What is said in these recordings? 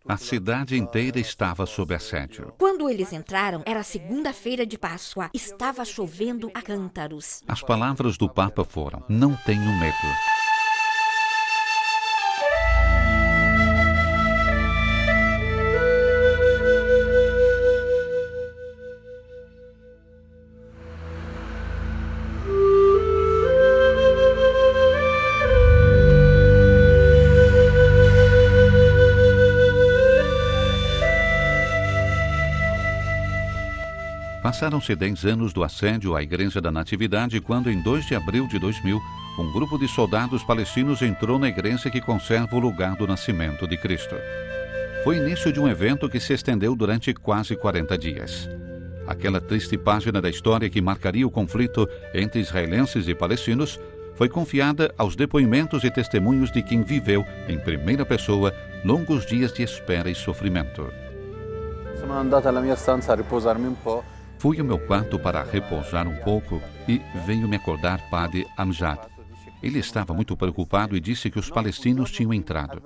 A cidade inteira estava sob assédio. Quando eles entraram, era segunda-feira de Páscoa. Estava chovendo a cântaros. As palavras do Papa foram: não tenham medo. Passaram-se 10 anos do assédio à Igreja da Natividade quando, em 2 de abril de 2000, um grupo de soldados palestinos entrou na igreja que conserva o lugar do nascimento de Cristo. Foi início de um evento que se estendeu durante quase 40 dias. Aquela triste página da história que marcaria o conflito entre israelenses e palestinos foi confiada aos depoimentos e testemunhos de quem viveu, em primeira pessoa, longos dias de espera e sofrimento. Sono andato alla mia stanza a riposarmi un po'. Fui ao meu quarto para repousar um pouco e veio me acordar Padre Amjad. Ele estava muito preocupado e disse que os palestinos tinham entrado.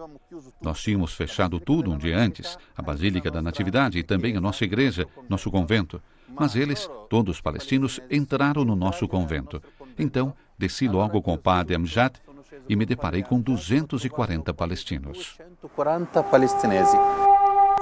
Nós tínhamos fechado tudo um dia antes, a Basílica da Natividade e também a nossa igreja, nosso convento. Mas eles, todos os palestinos, entraram no nosso convento. Então, desci logo com o Padre Amjad e me deparei com 240 palestinos. 240 palestinesi.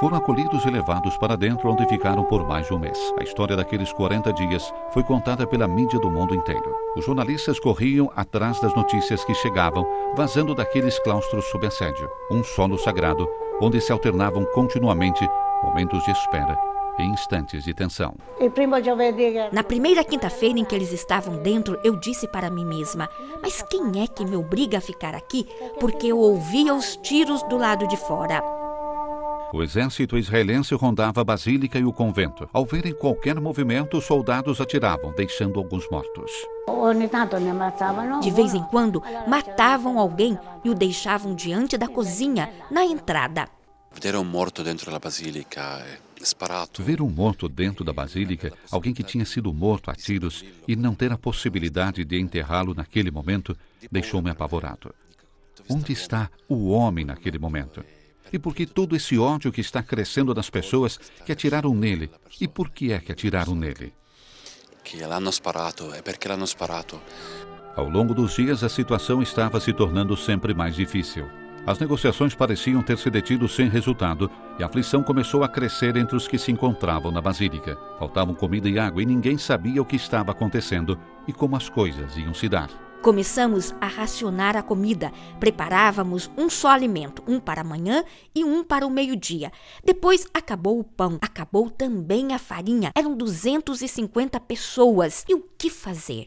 Foram acolhidos e levados para dentro, onde ficaram por mais de um mês. A história daqueles 40 dias foi contada pela mídia do mundo inteiro. Os jornalistas corriam atrás das notícias que chegavam, vazando daqueles claustros sob assédio. Um solo sagrado, onde se alternavam continuamente momentos de espera e instantes de tensão. Na primeira quinta-feira em que eles estavam dentro, eu disse para mim mesma: mas quem é que me obriga a ficar aqui? Porque eu ouvia os tiros do lado de fora. O exército israelense rondava a basílica e o convento. Ao verem qualquer movimento, os soldados atiravam, deixando alguns mortos. De vez em quando, matavam alguém e o deixavam diante da cozinha, na entrada. Ver um morto dentro da basílica, sparato. Ver um morto dentro da basílica, alguém que tinha sido morto a tiros, e não ter a possibilidade de enterrá-lo naquele momento, deixou-me apavorado. Onde está o homem naquele momento? E por que todo esse ódio que está crescendo das pessoas que atiraram nele? E por que é que atiraram nele? Que l'hanno sparato, é porque l'hanno sparato. Ao longo dos dias, a situação estava se tornando sempre mais difícil. As negociações pareciam ter se detido sem resultado e a aflição começou a crescer entre os que se encontravam na basílica. Faltavam comida e água e ninguém sabia o que estava acontecendo e como as coisas iam se dar. Começamos a racionar a comida. Preparávamos um só alimento, um para amanhã e um para o meio-dia. Depois acabou o pão, acabou também a farinha. Eram 250 pessoas. E o que fazer?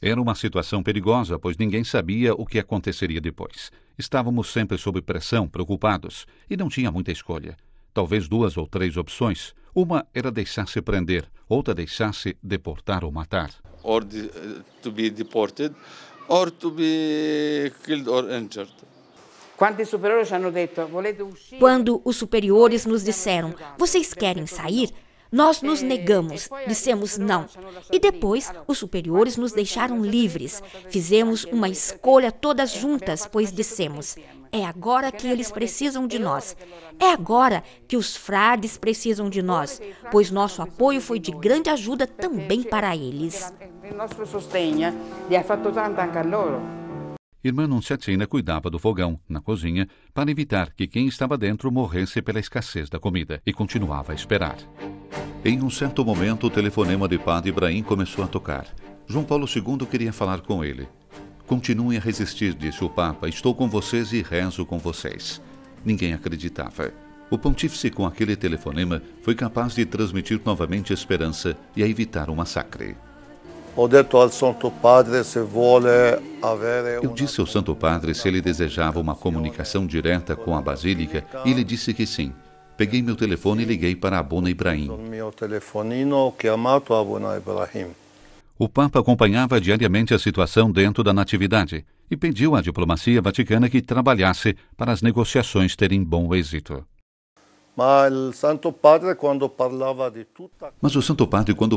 Era uma situação perigosa, pois ninguém sabia o que aconteceria depois. Estávamos sempre sob pressão, preocupados, e não tinha muita escolha. Talvez 2 ou 3 opções. Uma era deixar-se prender, outra deixar-se deportar ou matar. Or to be deported, or to be killed or injured. Quando os superiores nos disseram: vocês querem sair? Nós nos negamos, dissemos não. E depois, os superiores nos deixaram livres. Fizemos uma escolha todas juntas, pois dissemos: é agora que eles precisam de nós. É agora que os frades precisam de nós, pois nosso apoio foi de grande ajuda também para eles. Irmã Nunciatina cuidava do fogão, na cozinha, para evitar que quem estava dentro morresse pela escassez da comida, e continuava a esperar. Em um certo momento, o telefonema de Padre Ibrahim começou a tocar. João Paulo II queria falar com ele. Continuem a resistir, disse o Papa. Estou com vocês e rezo com vocês. Ninguém acreditava. O pontífice, com aquele telefonema, foi capaz de transmitir novamente esperança e a evitar um massacre. Eu disse ao Santo Padre se ele desejava uma comunicação direta com a Basílica e ele disse que sim. Peguei meu telefone e liguei para Abuna Ibrahim. O Papa acompanhava diariamente a situação dentro da Natividade e pediu à diplomacia vaticana que trabalhasse para as negociações terem bom êxito. Mas o Santo Padre, quando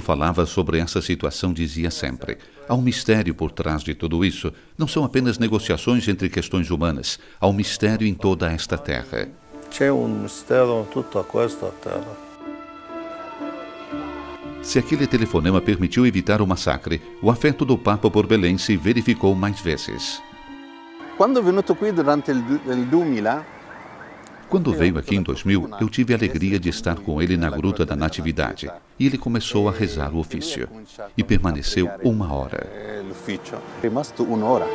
falava sobre essa situação, dizia sempre: há um mistério por trás de tudo isso. Não são apenas negociações entre questões humanas. Há um mistério em toda esta terra. C'è un mistero in tutta questa terra. Se aquele telefonema permitiu evitar o massacre, o afeto do Papa por Belém se verificou mais vezes. Quando è venuto qui durante il 2000, Quando veio aqui em 2000, eu tive a alegria de estar com ele na Gruta da Natividade. E ele começou a rezar o ofício. E permaneceu 1 hora. l'ufficio è rimasto 1 ora.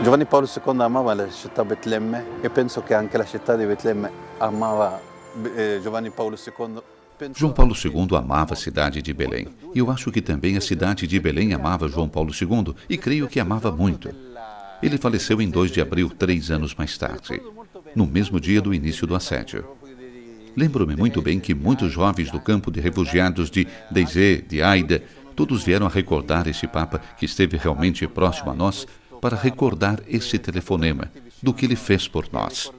Giovanni Paolo II amava la città Betlemme e penso che anche la città di Betlemme amava Giovanni Paolo II. João Paulo II amava a cidade de Belém. E eu acho que também a cidade de Belém amava João Paulo II e creio que amava muito. Ele faleceu em 2 de abril, 3 anos mais tarde, no mesmo dia do início do assédio. Lembro-me muito bem que muitos jovens do campo de refugiados de Deizé, de Aida, todos vieram a recordar esse Papa que esteve realmente próximo a nós para recordar esse telefonema, do que ele fez por nós.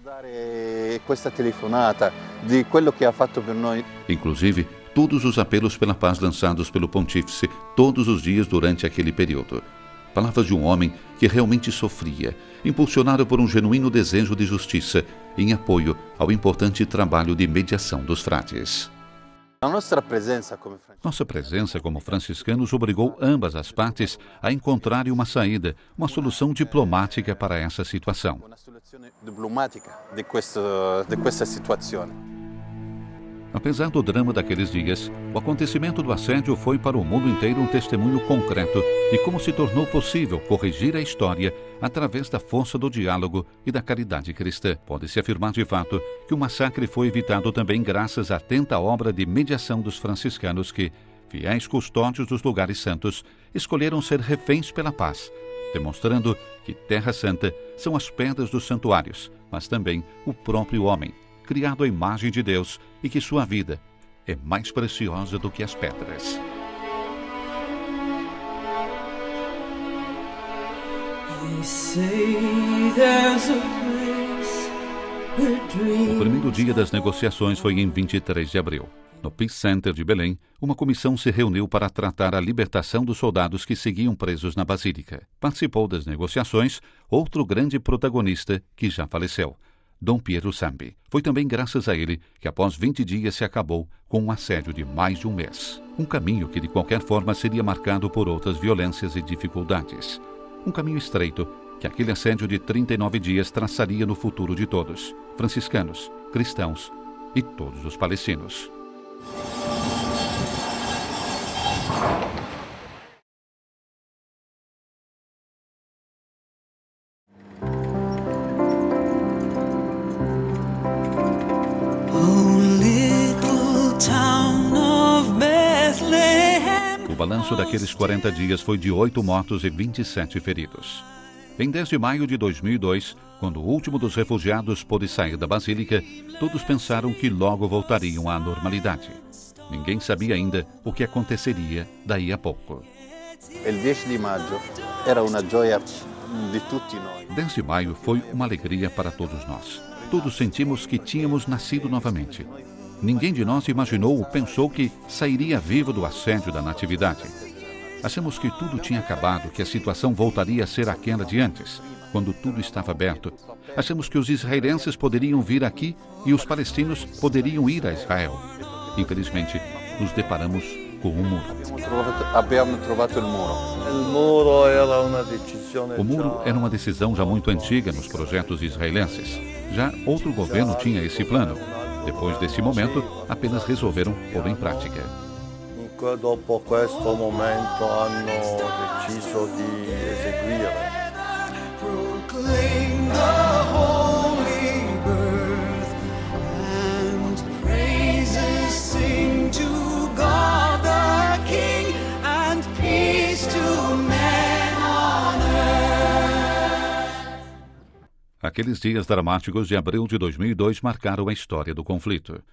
Questa telefonata, di quello che ha fatto per noi. Inclusive, todos os apelos pela paz lançados pelo Pontífice todos os dias durante aquele período. Palavras de um homem que realmente sofria, impulsionado por um genuíno desejo de justiça, em apoio ao importante trabalho de mediação dos frades. Nossa presença como franciscanos obrigou ambas as partes a encontrarem uma saída, uma solução diplomática para essa situação. Apesar do drama daqueles dias, o acontecimento do assédio foi para o mundo inteiro um testemunho concreto de como se tornou possível corrigir a história através da força do diálogo e da caridade cristã. Pode-se afirmar de fato que o massacre foi evitado também graças à atenta obra de mediação dos franciscanos que, fiéis custódios dos lugares santos, escolheram ser reféns pela paz, demonstrando que Terra Santa são as pedras dos santuários, mas também o próprio homem, criado à imagem de Deus, e que sua vida é mais preciosa do que as pedras. O primeiro dia das negociações foi em 23 de abril. No Peace Center de Belém, uma comissão se reuniu para tratar a libertação dos soldados que seguiam presos na Basílica. Participou das negociações outro grande protagonista que já faleceu, Dom Piero Sambi. Foi também graças a ele que após 20 dias se acabou com um assédio de mais de um mês. Um caminho que de qualquer forma seria marcado por outras violências e dificuldades. Um caminho estreito que aquele assédio de 39 dias traçaria no futuro de todos, franciscanos, cristãos e todos os palestinos. O balanço daqueles 40 dias foi de 8 mortos e 27 feridos. Em 10 de maio de 2002, quando o último dos refugiados pôde sair da Basílica, todos pensaram que logo voltariam à normalidade. Ninguém sabia ainda o que aconteceria daí a pouco. Il 10 di maggio era una gioia di tutti noi. 10 de maio foi uma alegria para todos nós. Todos sentimos que tínhamos nascido novamente. Ninguém de nós imaginou ou pensou que sairia vivo do assédio da Natividade. Achamos que tudo tinha acabado, que a situação voltaria a ser aquela de antes, quando tudo estava aberto. Achamos que os israelenses poderiam vir aqui e os palestinos poderiam ir a Israel. Infelizmente, nos deparamos com um muro. Abbiamo trovato il muro. O muro era uma decisão já muito antiga nos projetos israelenses. Já outro governo tinha esse plano. Depois desse momento, apenas resolveram pô-lo em prática. Dopo questo momento hanno deciso di eseguire. Proclaim the holy birth and praises sing to God the King and peace to men on earth. Aqueles dias dramáticos de abril de 2002 marcaram a história do conflito.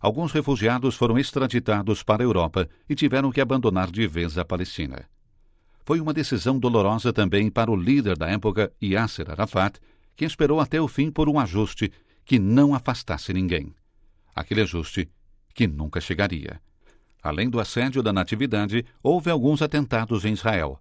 Alguns refugiados foram extraditados para a Europa e tiveram que abandonar de vez a Palestina. Foi uma decisão dolorosa também para o líder da época, Yasser Arafat, que esperou até o fim por um ajuste que não afastasse ninguém. Aquele ajuste que nunca chegaria. Além do assédio da Natividade, houve alguns atentados em Israel.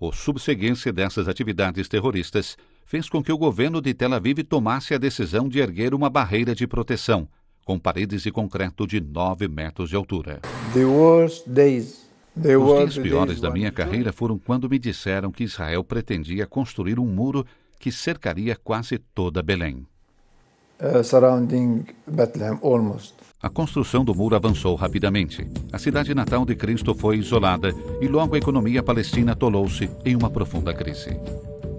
A subseguência dessas atividades terroristas fez com que o governo de Tel Aviv tomasse a decisão de erguer uma barreira de proteção, com paredes de concreto de 9 metros de altura. Os dias piores da minha carreira foram quando me disseram que Israel pretendia construir um muro que cercaria quase toda Belém. A construção do muro avançou rapidamente. A cidade natal de Cristo foi isolada e logo a economia palestina atolou-se em uma profunda crise.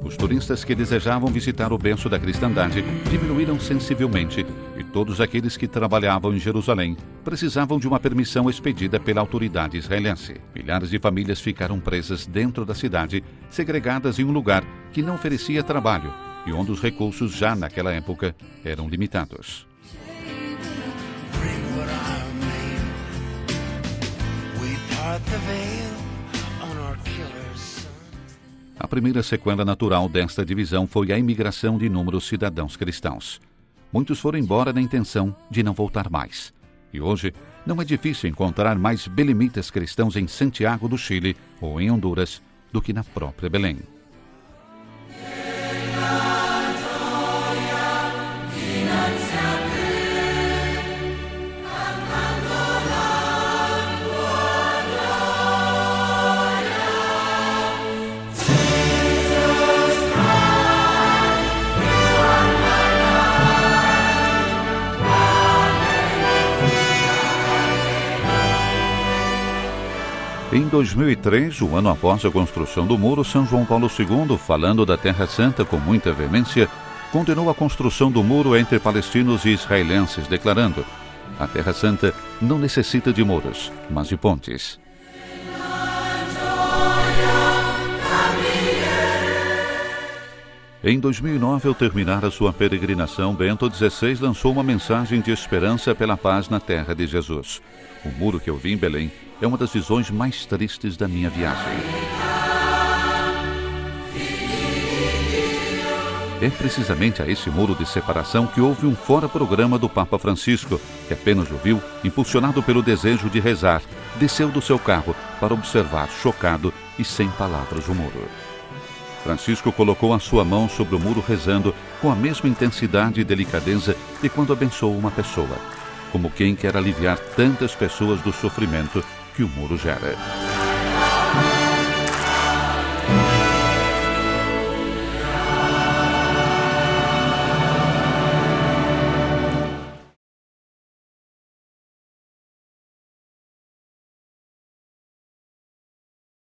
Os turistas que desejavam visitar o berço da cristandade diminuíram sensivelmente e todos aqueles que trabalhavam em Jerusalém precisavam de uma permissão expedida pela autoridade israelense. Milhares de famílias ficaram presas dentro da cidade, segregadas em um lugar que não oferecia trabalho e onde os recursos já naquela época eram limitados. A primeira sequela natural desta divisão foi a imigração de inúmeros cidadãos cristãos. Muitos foram embora na intenção de não voltar mais. E hoje, não é difícil encontrar mais belemitas cristãos em Santiago do Chile ou em Honduras do que na própria Belém. Em 2003, um ano após a construção do muro, São João Paulo II, falando da Terra Santa com muita veemência, condenou a construção do muro entre palestinos e israelenses, declarando: a Terra Santa não necessita de muros, mas de pontes. Em 2009, ao terminar a sua peregrinação, Bento XVI lançou uma mensagem de esperança pela paz na terra de Jesus. O muro que eu vi em Belém é uma das visões mais tristes da minha viagem. É precisamente a esse muro de separação que houve um fora-programa do Papa Francisco, que apenas o viu, impulsionado pelo desejo de rezar, desceu do seu carro para observar, chocado e sem palavras, o muro. Francisco colocou a sua mão sobre o muro rezando com a mesma intensidade e delicadeza de quando abençoa uma pessoa, como quem quer aliviar tantas pessoas do sofrimento que o muro gera.